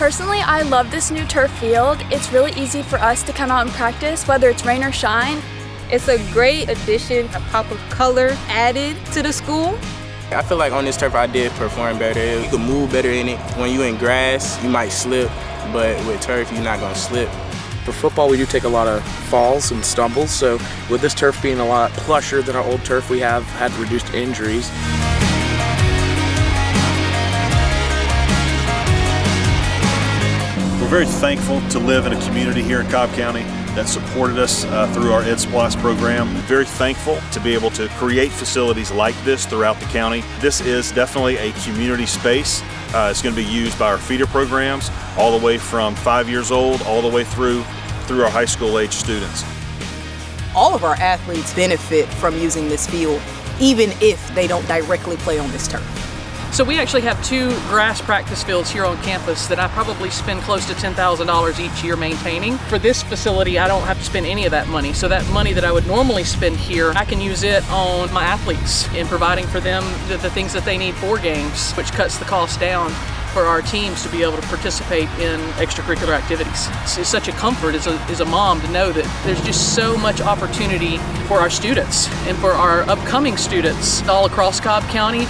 Personally, I love this new turf field. It's really easy for us to come out and practice, whether it's rain or shine. It's a great addition, a pop of color added to the school. I feel like on this turf I did perform better. You can move better in it. When you're in grass, you might slip, but with turf, you're not gonna slip. For football, we do take a lot of falls and stumbles, so with this turf being a lot plusher than our old turf, we have had reduced injuries. We're very thankful to live in a community here in Cobb County that supported us through our Ed-SPLOST program. Very thankful to be able to create facilities like this throughout the county. This is definitely a community space. It's going to be used by our feeder programs all the way from 5 years old all the way through our high school age students. All of our athletes benefit from using this field, even if they don't directly play on this turf. So we actually have 2 grass practice fields here on campus that I probably spend close to $10,000 each year maintaining. For this facility, I don't have to spend any of that money. So that money that I would normally spend here, I can use it on my athletes in providing for them the things that they need for games, which cuts the cost down for our teams to be able to participate in extracurricular activities. It's such a comfort as a mom to know that there's just so much opportunity for our students and for our upcoming students all across Cobb County.